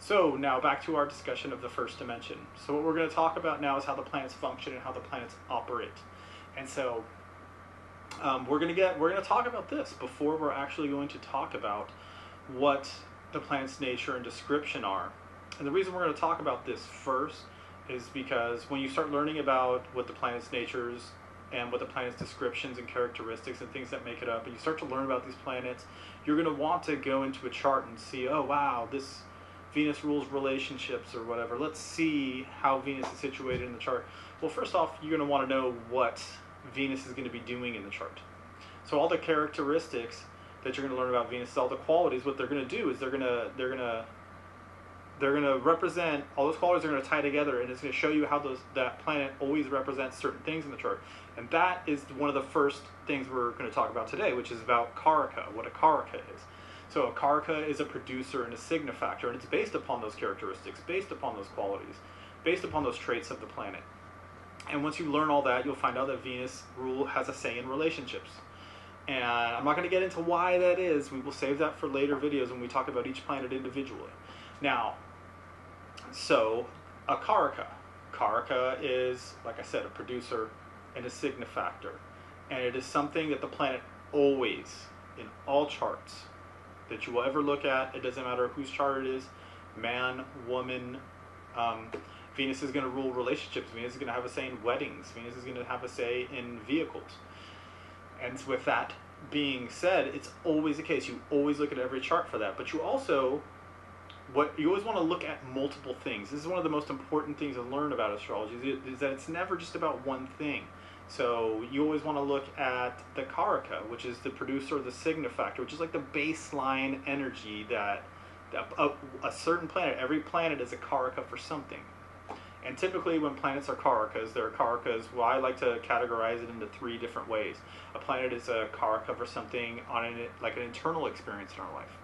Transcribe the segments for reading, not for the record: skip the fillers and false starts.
So now back to our discussion of the first dimension. So what we're going to talk about now is how the planets function and how the planets operate. And so we're going to talk about this before we're actually going to talk about what the planet's nature and description are. And the reason we're going to talk about this first is because when you start learning about what the planet's natures and what the planet's descriptions and characteristics and things that make it up, and you start to learn about these planets, you're going to want to go into a chart and see, oh wow, this Venus rules relationships or whatever. Let's see how Venus is situated in the chart. Well, first off, you're going to want to know what Venus is going to be doing in the chart. So all the characteristics that you're going to learn about Venus, all the qualities, what they're going to do is they're going to represent, all those qualities are going to tie together, and it's going to show you how that planet always represents certain things in the chart. And that is one of the first things we're going to talk about today, which is about Karaka, what a Karaka is. So a Karaka is a producer and a signifactor, and it's based upon those characteristics, based upon those qualities, based upon those traits of the planet. And once you learn all that, you'll find out that Venus has a say in relationships. And I'm not going to get into why that is. We will save that for later videos when we talk about each planet individually. Now, so a Karaka. Karaka is, like I said, a producer and a signifactor. And it is something that the planet always, in all charts that you will ever look at, it doesn't matter whose chart it is, man, woman, Venus is going to rule relationships. Venus is going to have a say in weddings. Venus is going to have a say in vehicles. And with that being said, it's always the case. You always look at every chart for that. But you also, you always want to look at multiple things. This is one of the most important things to learn about astrology, is that it's never just about one thing. So you always want to look at the Karaka, which is the producer of the signifactor, which is like the baseline energy that a certain planet, every planet is a Karaka for something. And typically when planets are Karakas, they're Karakas, well, I like to categorize it into 3 different ways. A planet is a Karaka for something on like an internal experience in our life.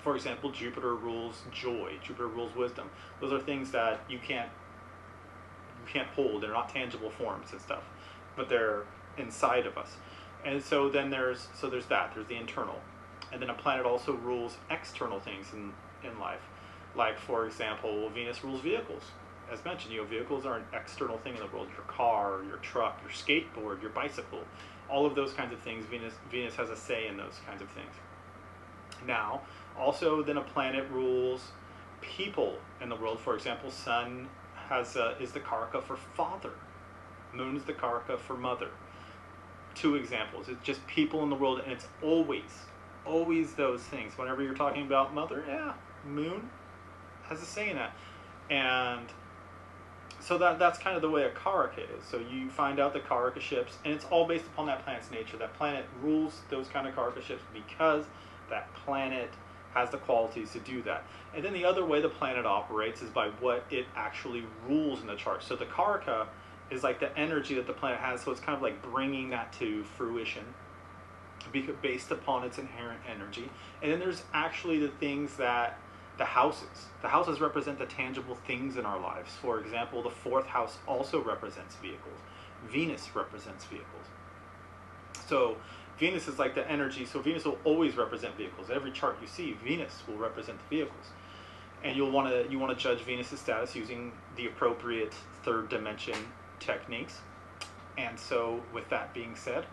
For example, Jupiter rules joy, Jupiter rules wisdom. Those are things that you can't hold, they're not tangible forms and stuff, but they're inside of us. And so then there's that, there's the internal. And then a planet also rules external things in life. Like, for example, Venus rules vehicles. As mentioned, vehicles are an external thing in the world. Your car, your truck, your skateboard, your bicycle, all of those kinds of things, Venus has a say in those kinds of things. Now, also then a planet rules people in the world. For example, Sun is the Karaka for father. Moon is the Karaka for mother. 2 examples. It's just people in the world, and it's always those things. Whenever you're talking about mother, yeah, Moon has a say in that. And so that's kind of the way a Karaka is. So you find out the Karaka ships, and it's all based upon that planet's nature. That planet rules those kind of Karaka ships because that planet has the qualities to do that. And then the other way the planet operates is by what it actually rules in the chart. So the Karaka is like the energy that the planet has, so it's kind of like bringing that to fruition based upon its inherent energy. And then there's actually the things that the houses represent the tangible things in our lives. For example, the 4th house also represents vehicles. Venus represents vehicles. So Venus is like the energy, so Venus will always represent vehicles. Every chart you see, Venus will represent the vehicles. And you want to judge Venus's status using the appropriate 3rd dimension techniques. And so with that being said,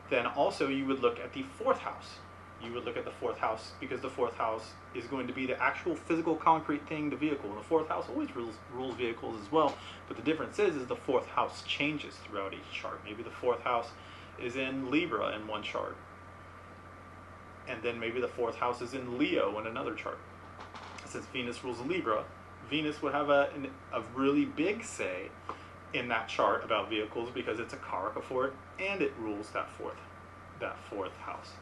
then also you would look at the 4th house. You would look at the 4th house because the 4th house is going to be the actual physical concrete thing, the vehicle. And the 4th house always rules vehicles as well. But the difference is the 4th house changes throughout each chart. Maybe the 4th house is in Libra in one chart. And then maybe the 4th house is in Leo in another chart. Since Venus rules Libra, Venus would have a really big say in that chart about vehicles because it's a Karaka for it, and it rules that fourth house.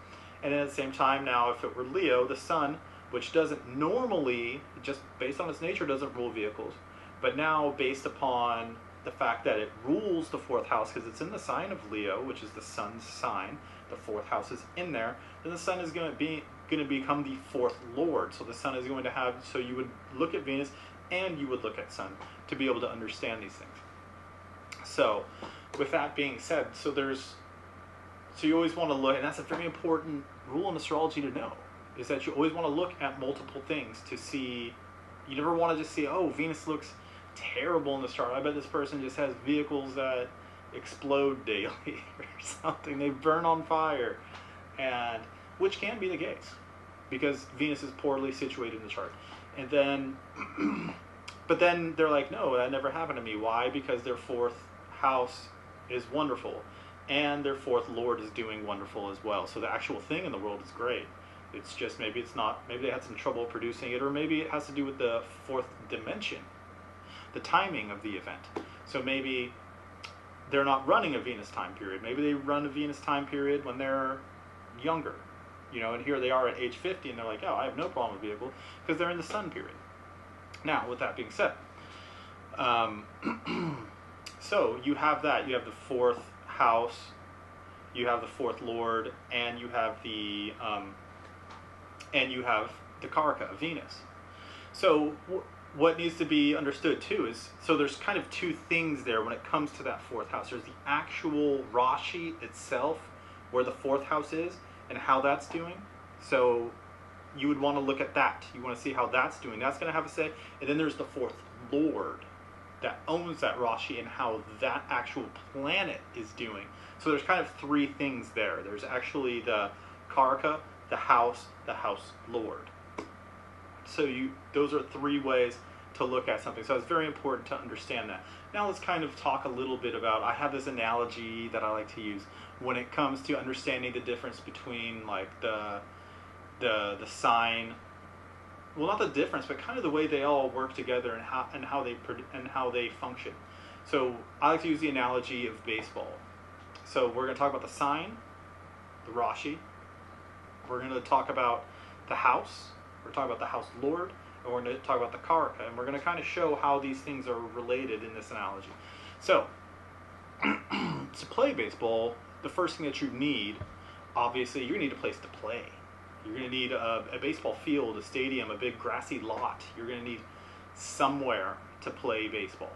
And then at the same time, now if it were Leo, the Sun, which doesn't normally, just based on its nature, doesn't rule vehicles, but now based upon the fact that it rules the 4th house because it's in the sign of Leo, which is the Sun's sign, the 4th house is in there, then the Sun is going to become the 4th lord. So the Sun is going to have, so you would look at Venus and you would look at Sun to be able to understand these things. So with that being said, so you always want to look, and that's a very important rule in astrology to know, is that you always want to look at multiple things to see You never want to just see, oh, Venus looks terrible in this chart. I bet this person just has vehicles that explode daily or something. They burn on fire, and which can be the case because Venus is poorly situated in the chart. And then, but then they're like, no, that never happened to me. Why? Because their fourth house is wonderful, and their fourth lord is doing wonderful as well. So the actual thing in the world is great. It's just maybe it's not, maybe they had some trouble producing it, or maybe it has to do with the fourth dimension, the timing of the event. So maybe they're not running a Venus time period. Maybe they run a Venus time period when they're younger, and here they are at age 50 and they're like, oh, I have no problem with vehicle because they're in the sun period. Now, with that being said, so you have that. You have the fourth house, you have the fourth lord, and you have the Karaka, Venus. So what needs to be understood too is, so there's kind of two things there when it comes to that fourth house. There's the actual Rashi itself, where the fourth house is, and how that's doing. So you would want to look at that. You want to see how that's doing. That's going to have a say. And then there's the fourth lord that owns that Rashi and how that actual planet is doing. So there's kind of three things there. There's actually the Karaka, the house lord. So those are three ways to look at something. So it's very important to understand that. Now let's kind of talk a little bit about, I have this analogy that I like to use when it comes to understanding the difference between like the sign, well, not the difference, but kind of the way they all work together and how they function. So I like to use the analogy of baseball. So we're going to talk about the sign, the Rashi. We're going to talk about the house. We're talking about the house lord, and we're going to talk about the Karaka, and we're going to kind of show how these things are related in this analogy. So, to play baseball, the first thing that you need, obviously, you need a place to play. You're going to need a baseball field, a stadium, a big grassy lot. You're going to need somewhere to play baseball.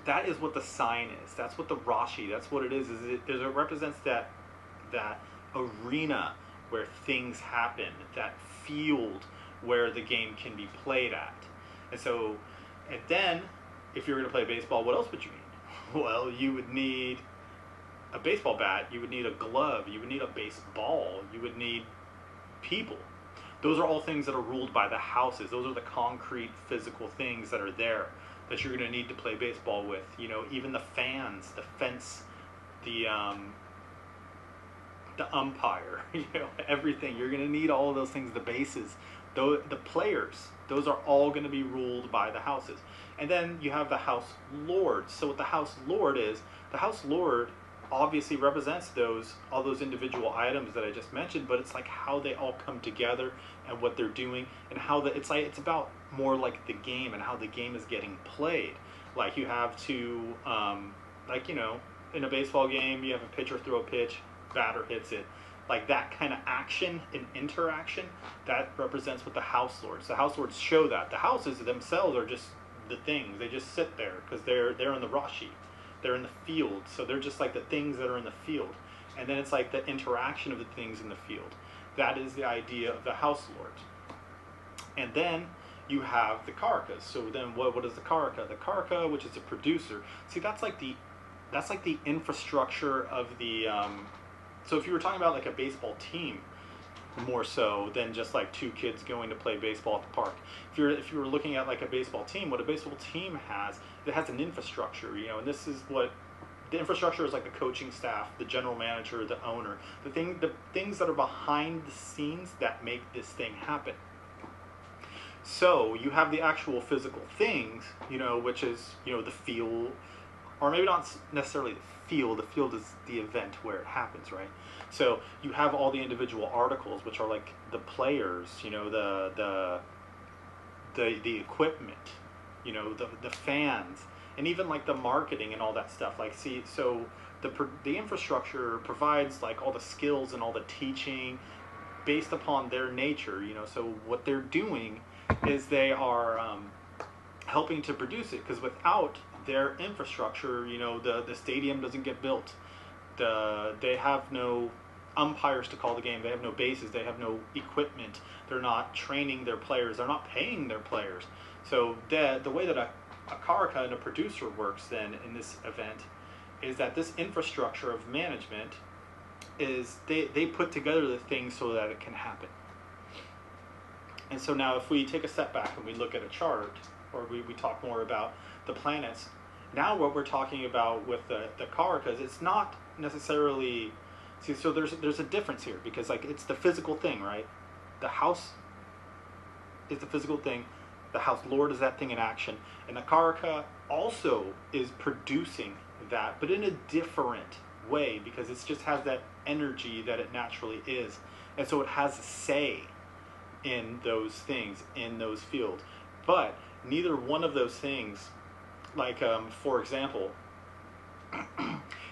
That is what the sign is. That's what the Rashi, that's what it is. It represents that arena where things happen, that field where the game can be played at. And then, if you're going to play baseball, what else would you need? Well, you would need a baseball bat, you would need a glove, you would need a baseball, you would need people. Those are all things that are ruled by the houses. Those are the concrete, physical things that are there that you're going to need to play baseball with. Even the fans, the fence, the umpire, everything. You're going to need all of those things, the bases, the players. Those are all going to be ruled by the houses. And then you have the house lord. So what the house lord is, the house lord obviously represents all those individual items that I just mentioned, but it's like how they all come together and what they're doing, and how it's about more like the game and how the game is getting played. Like you have to, in a baseball game, you have a pitcher throw a pitch, batter hits it. Like that kind of action and interaction, that represents what the house lords. The house lords show that. The houses themselves are just the things. They just sit there because they're in the Rashi. They're in the field. So they're just like the things that are in the field. And then it's like the interaction of the things in the field. That is the idea of the house lords. And then you have the Karakas. So then what is the Karaka? The Karaka, which is a producer. See, that's like the infrastructure of the so if you were talking about like a baseball team, more so than just like two kids going to play baseball at the park. If you were looking at like a baseball team, what a baseball team has, it has an infrastructure, and this is what the infrastructure is like: the coaching staff, the general manager, the owner, the things that are behind the scenes that make this thing happen. So you have the actual physical things, which is, the field, or maybe not necessarily the field. The field is the event where it happens, right? So you have all the individual articles, which are like the players, the equipment, the fans, and even like the marketing and all that stuff. Like, so the infrastructure provides like all the skills and all the teaching based upon their nature, So what they're doing is they are helping to produce it, because without their infrastructure, the stadium doesn't get built. They have no umpires to call the game. They have no bases. They have no equipment. They're not training their players. They're not paying their players. So the way that a Karaka and a producer works then in this event is that this infrastructure of management is they put together the things so that it can happen. And so now if we take a step back and we look at a chart, or we talk more about the planets, now what we're talking about with the Karakas, it's not necessarily, see, so there's a difference here, because like it's the physical thing, right? The house is the physical thing, the house lord is that thing in action, and the Karaka also is producing that, but in a different way, because it just has that energy that it naturally is, and so it has a say in those things, in those fields. But neither one of those things, like for example,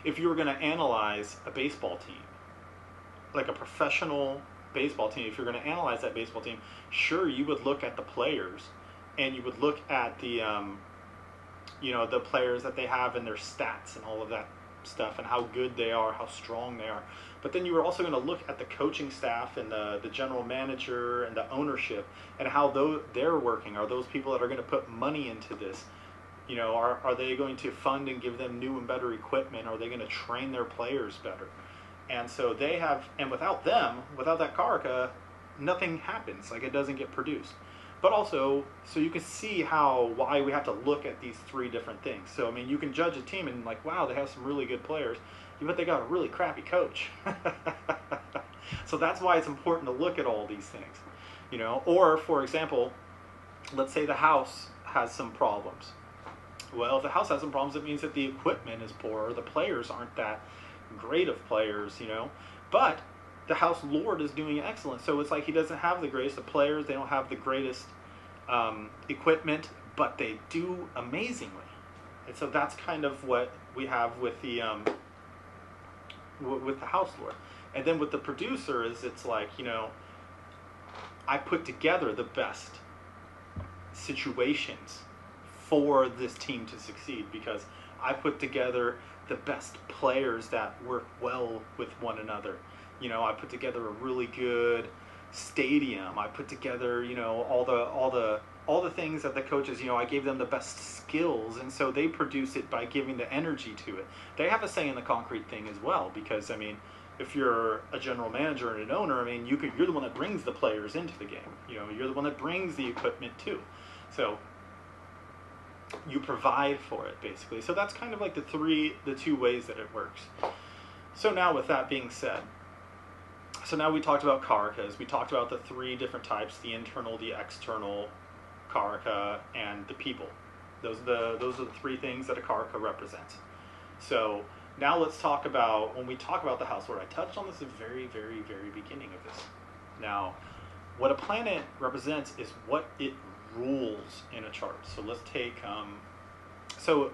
if you were going to analyze a baseball team, like a professional baseball team, if you're going to analyze that baseball team, sure, you would look at the players, and you would look at the the players that they have and their stats and all of that stuff, and how good they are, how strong they are. But then you were also going to look at the coaching staff and the general manager and the ownership, and how they're working. Are those people that are going to put money into this? Are they going to fund and give them new and better equipment? Are they going to train their players better? And so they have, and without them, without that Karaka, nothing happens. Like, it doesn't get produced. But also, so you can see why we have to look at these three different things. So, I mean, you can judge a team and like, wow, they have some really good players, but they got a really crappy coach. So that's why it's important to look at all these things, Or, for example, let's say the house has some problems. Well, if the house has some problems, it means that the equipment is poor, or the players aren't that great of players, But the house lord is doing excellent. So it's like he doesn't have the greatest of players, they don't have the greatest equipment, but they do amazingly. And so that's kind of what we have with the house lord. And then with the producer is, it's like, I put together the best situations for this team to succeed, because I put together the best players that work well with one another. I put together a really good stadium. I put together, all the things that the coaches, I gave them the best skills, and so they produce it by giving the energy to it. They have a say in the concrete thing as well, because I mean, if you're a general manager and an owner, I mean, you're the one that brings the players into the game. You're the one that brings the equipment too. So you provide for it, basically. So that's kind of like the two ways that it works. So now, with that being said, so now we talked about Karakas. We talked about the three different types: the internal, the external Karaka, and the people. Those are the three things that a Karaka represents. So now let's talk about, when we talk about the house lord, I touched on this at the very, very, very beginning of this. Now, what a planet represents is what it rules in a chart. So let's take, so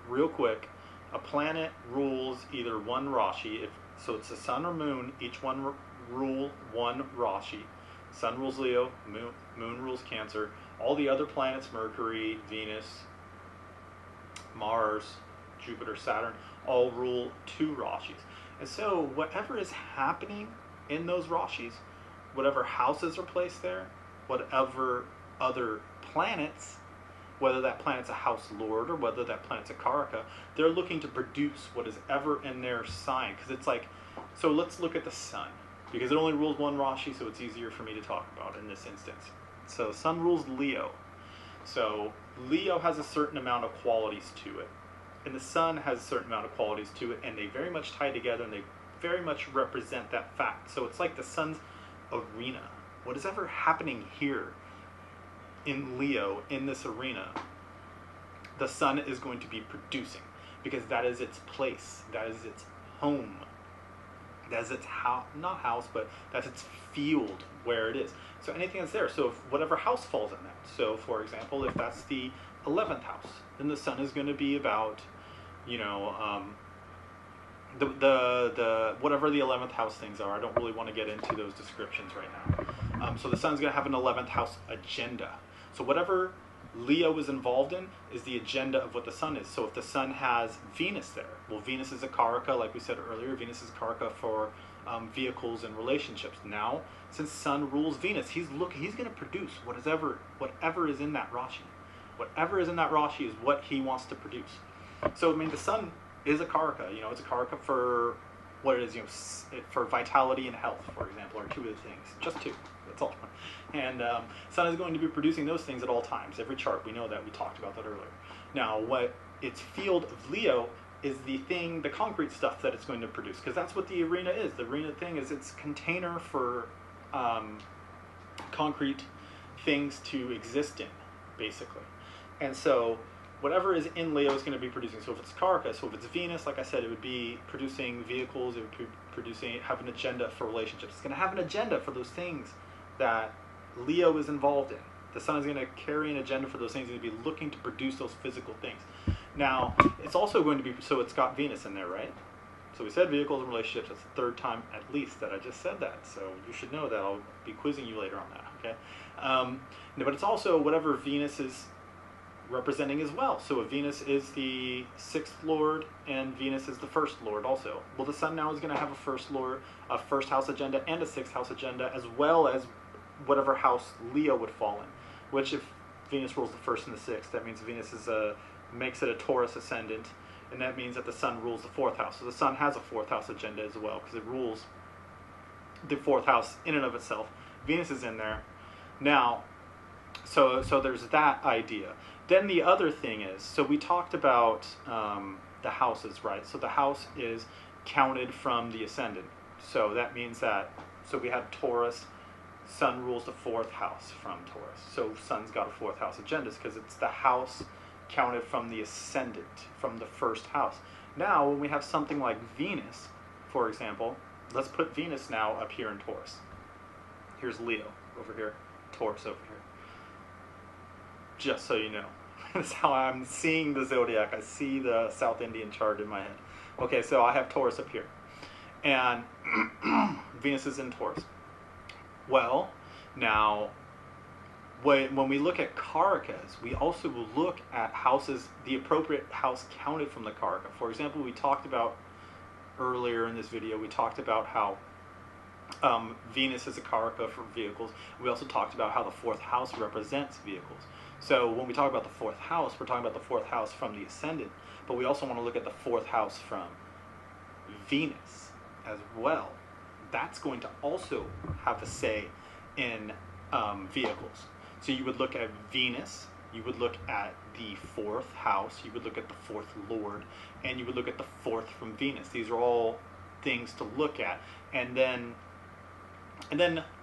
real quick, a planet rules either one Rashi, so it's the sun or moon, each one rule one Rashi. Sun rules Leo, moon rules Cancer. All the other planets, Mercury, Venus, Mars, Jupiter, Saturn, all rule two Rashis. And so whatever is happening in those Rashis, whatever houses are placed there, whatever other planets, whether that planet's a house lord or whether that planet's a Karaka, they're looking to produce what is ever in their sign. Because it's like, so let's look at the sun, because it only rules one Rashi, so it's easier for me to talk about in this instance. So sun rules Leo. So Leo has a certain amount of qualities to it, and the sun has a certain amount of qualities to it, and they very much tie together, and they very much represent that fact. So it's like the sun's arena. What is ever happening here in Leo, in this arena, the sun is going to be producing, because that is its place, that is its home, that is its not house, but that's its field where it is. So anything that's there, so if whatever house falls in that, so for example, if that's the 11th house, then the sun is going to be about, the whatever the 11th house things are. I don't really want to get into those descriptions right now. So the sun's going to have an 11th house agenda. So whatever Leo is involved in is the agenda of what the sun is. So if the sun has Venus there, well, Venus is a Karaka, like we said earlier. Venus is Karaka for vehicles and relationships. Now, since sun rules Venus, he's going to produce whatever is in that Rashi. Whatever is in that Rashi is what he wants to produce. So, I mean, the sun is a Karaka. You know, it's a Karaka for what it is, you know, for vitality and health, for example, are two of the things. Just two. That's all. And sun is going to be producing those things at all times. Every chart, we know that. We talked about that earlier. Now, what its field of Leo is the thing, the concrete stuff that it's going to produce, because that's what the arena is. The arena thing is its container for concrete things to exist in, basically. And so whatever is in Leo is going to be producing. So if it's Karaka, so if it's Venus, like I said, it would be producing vehicles, it would be have an agenda for relationships. It's going to have an agenda for those things that Leo is involved in. The sun is going to carry an agenda for those things. It's going to be looking to produce those physical things. Now, it's also going to be, so it's got Venus in there, right? So we said vehicles and relationships. That's the third time at least that I just said that. So you should know that. I'll be quizzing you later on that, okay? No, but it's also whatever Venus is representing as well. So if Venus is the 6th lord and Venus is the 1st lord also. Well, the sun now is going to have a 1st lord, a 1st house agenda and a 6th house agenda, as well as whatever house Leo would fall in. Which, if Venus rules the 1st and the 6th, that means Venus is makes it a Taurus ascendant, and that means that the sun rules the 4th house. So the sun has a 4th house agenda as well, because it rules the 4th house in and of itself. Venus is in there. Now, so there's that idea. Then the other thing is, so we talked about the houses, right? So the house is counted from the ascendant. So that means that, so we have Taurus, sun rules the 4th house from Taurus. So sun's got a 4th house agenda because it's the house counted from the ascendant, from the 1st house. Now, when we have something like Venus, for example, let's put Venus now up here in Taurus. Here's Leo over here, Taurus over here. Just so you know. That's how I'm seeing the zodiac. I see the South Indian chart in my head. Okay, so I have Taurus up here. And Venus is in Taurus. Well, now, when we look at Karakas, we also will look at houses, the appropriate house counted from the Karaka. For example, we talked about earlier in this video, we talked about how Venus is a Karaka for vehicles. We also talked about how the 4th house represents vehicles. So when we talk about the 4th house, we're talking about the 4th house from the ascendant, but we also want to look at the 4th house from Venus as well. That's going to also have a say in vehicles. So you would look at Venus, you would look at the 4th house, you would look at the 4th lord, and you would look at the 4th from Venus. These are all things to look at. And then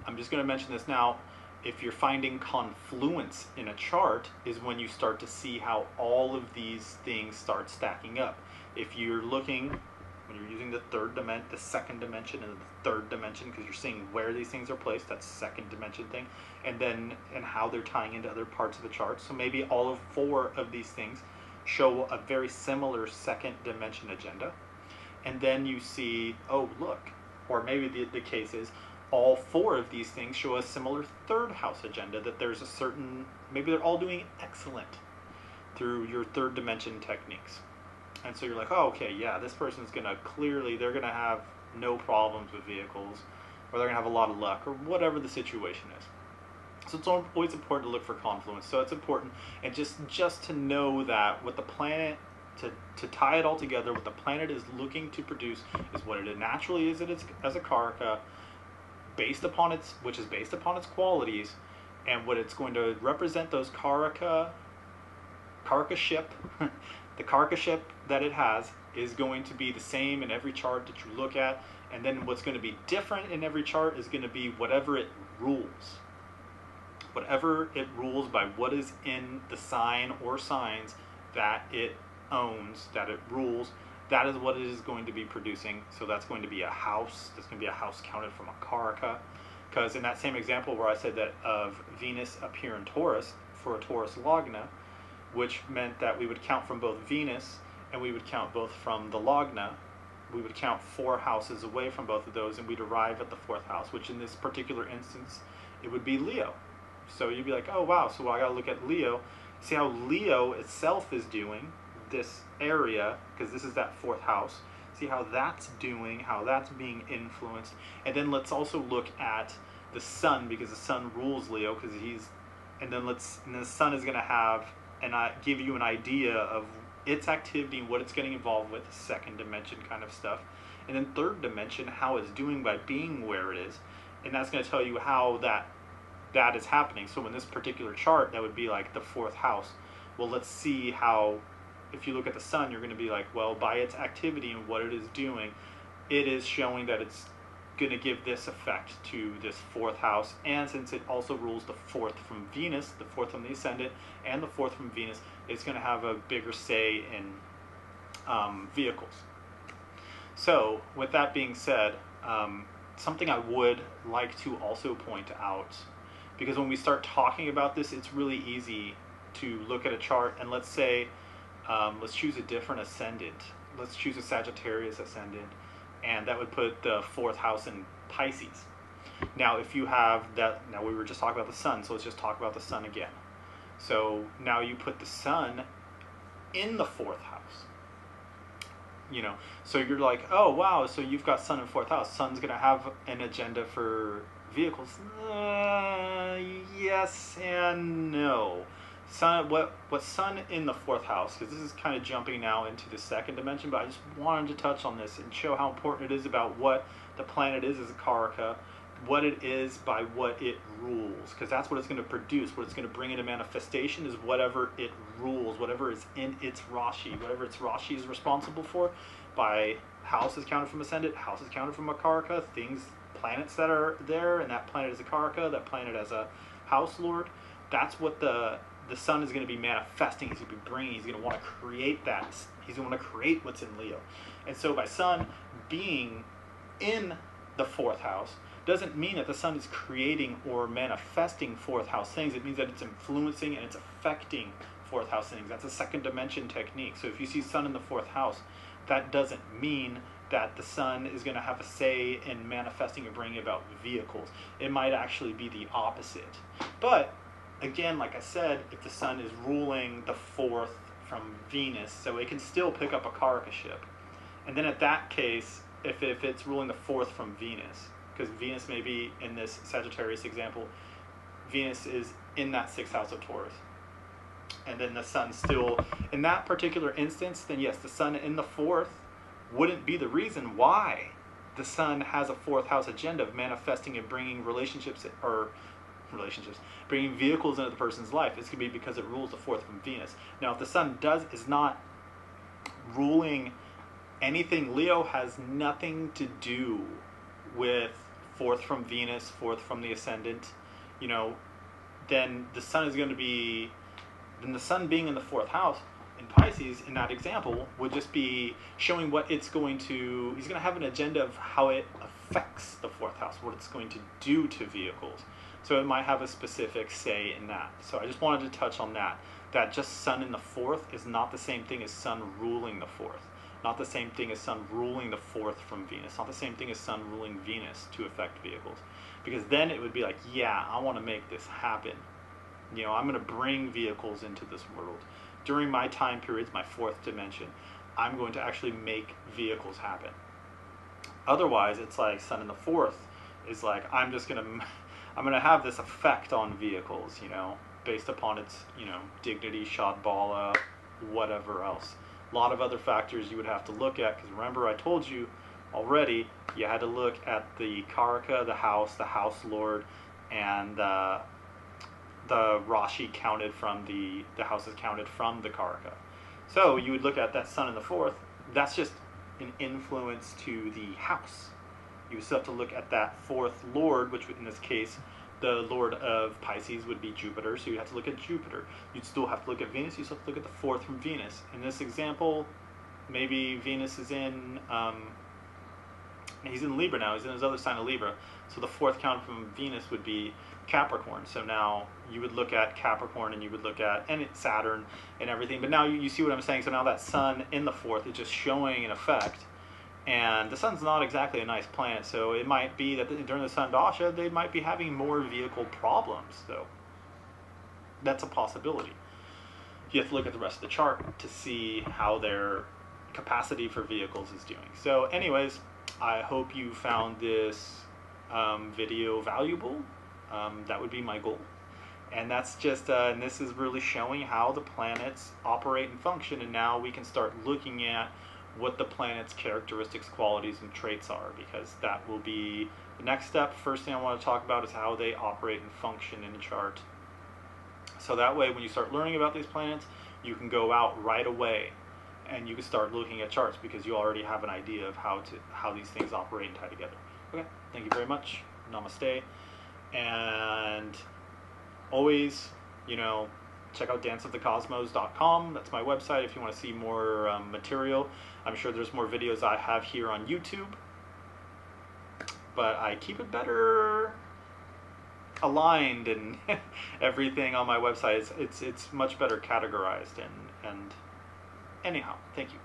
I'm just going to mention this now. If you're finding confluence in a chart is when you start to see how all of these things start stacking up. If you're looking, when you're using the second dimension and the third dimension, because you're seeing where these things are placed, that's second dimension thing, and how they're tying into other parts of the chart. So maybe all of 4 of these things show a very similar second dimension agenda. And then you see, oh, look, or maybe the case is, all 4 of these things show a similar 3rd house agenda, that there's a certain, maybe they're all doing excellent through your 3rd dimension techniques. And so you're like, oh, okay, yeah, this person's going to they're going to have no problems with vehicles, or they're going to have a lot of luck, or whatever the situation is. So it's always important to look for confluence. So it's important, and just to know that what the planet, to tie it all together, what the planet is looking to produce is what it naturally is as a Karaka, which is based upon its qualities, and what it's going to represent those Karaka ship, the Karaka ship that it has is going to be the same in every chart that you look at, and then what's going to be different in every chart is going to be whatever it rules. Whatever it rules by what is in the sign or signs that it owns, that it rules, that is what it is going to be producing. So that's going to be a house. That's going to be a house counted from a Karaka. Because in that same example where I said that of Venus up here in Taurus, for a Taurus Lagna, which meant that we would count from both Venus and we would count both from the Lagna, we would count 4 houses away from both of those, and we'd arrive at the 4th house, which in this particular instance, it would be Leo. So you'd be like, oh wow, so I got to look at Leo. See how Leo itself is doing, this area, because this is that fourth house. See how that's doing, how that's being influenced. And then let's also look at the sun, because the sun rules Leo, because and then the sun is going to have, and give you an idea of its activity and what it's getting involved with, second dimension kind of stuff. And then third dimension, how it's doing by being where it is. And that's going to tell you how that is happening. So in this particular chart, that would be like the fourth house. Well, let's see how, if you look at the sun, you're going to be like, well, by its activity and what it is doing, it is showing that it's going to give this effect to this fourth house. And since it also rules the fourth from Venus, the fourth from the ascendant, and the fourth from Venus, it's going to have a bigger say in vehicles. So with that being said, something I would like to also point out, because when we start talking about this, it's really easy to look at a chart and let's say, let's choose a different ascendant. Let's choose a Sagittarius ascendant, and that would put the fourth house in Pisces. Now, if you have that, now we were just talking about the sun, so let's just talk about the sun again. So now you put the sun in the fourth house. So you're like, oh wow, so you've got sun in fourth house. Sun's gonna have an agenda for vehicles. Yes and no. Sun, what sun in the fourth house, because this is kind of jumping now into the second dimension, but I just wanted to touch on this and show how important it is about what the planet is as a Karaka, what it is by what it rules, because that's what it's going to produce. What it's going to bring into manifestation is whatever it rules, whatever is in its Rashi, whatever its Rashi is responsible for. By house is counted from ascendant, house is counted from a Karaka, things, planets that are there, and that planet is a Karaka, that planet as a house lord. That's what the sun is going to be manifesting. He's going to be bringing. He's going to want to create that. He's going to want to create what's in Leo. And so by sun being in the fourth house doesn't mean that the sun is creating or manifesting fourth house things. It means that it's influencing and it's affecting fourth house things. That's a second dimension technique. So if you see sun in the fourth house, that doesn't mean that the sun is going to have a say in manifesting or bringing about vehicles. It might actually be the opposite. But again, like I said, if the sun is ruling the fourth from Venus, so it can still pick up a Karaka ship. And then at that case, if it's ruling the fourth from Venus, because Venus may be, in this Sagittarius example, Venus is in that sixth house of Taurus. And then the sun still, in that particular instance, then yes, the sun in the fourth wouldn't be the reason why the sun has a fourth house agenda of manifesting and bringing bringing vehicles into the person's life. It's going to be because it rules the fourth from Venus. Now, if the sun is not ruling anything, Leo has nothing to do with fourth from Venus, fourth from the ascendant, then the sun is going to be, then the sun being in the fourth house in Pisces, in that example, would just be showing what it's going to, he's going to have an agenda of how it affects the fourth house, what it's going to do to vehicles. So it might have a specific say in that. So I just wanted to touch on that just sun in the fourth is not the same thing as sun ruling the fourth. Not the same thing as sun ruling the fourth from Venus. Not the same thing as sun ruling Venus to affect vehicles. Because then it would be like, yeah, I want to make this happen. I'm going to bring vehicles into this world. During my time periods, my fourth dimension, I'm going to actually make vehicles happen. Otherwise, it's like sun in the fourth is like, I'm going to have this effect on vehicles, based upon its, dignity, Shadbala, whatever else. A lot of other factors you would have to look at, because remember I told you already, you had to look at the Karaka, the house lord, and the Rashi counted from the houses counted from the Karaka. So you would look at that sun in the fourth, that's just an influence to the house. You still have to look at that fourth lord, which in this case, the lord of Pisces would be Jupiter, so you'd have to look at Jupiter. You'd still have to look at Venus, you still have to look at the fourth from Venus. In this example, maybe Venus is in, he's in Libra now, he's in his other sign of Libra, so the fourth count from Venus would be Capricorn. So now you would look at Capricorn and you would look at, and it's Saturn and everything, but now you see what I'm saying. So now that sun in the fourth is just showing an effect. And the sun's not exactly a nice planet, so it might be that during the sun dasha, they might be having more vehicle problems. So that's a possibility. you have to look at the rest of the chart to see how their capacity for vehicles is doing. So anyways, I hope you found this video valuable. That would be my goal. And that's just, and this is really showing how the planets operate and function, and now we can start looking at what the planet's characteristics, qualities, and traits are, because that will be the next step. First thing I want to talk about is how they operate and function in a chart. So that way, when you start learning about these planets, you can go out right away and you can start looking at charts because you already have an idea of how these things operate and tie together. Okay, thank you very much. Namaste. And always, check out danceofthecosmos.com. That's my website if you want to see more material. I'm sure there's more videos I have here on YouTube, but I keep it better aligned and everything on my website. It's much better categorized, and anyhow, thank you.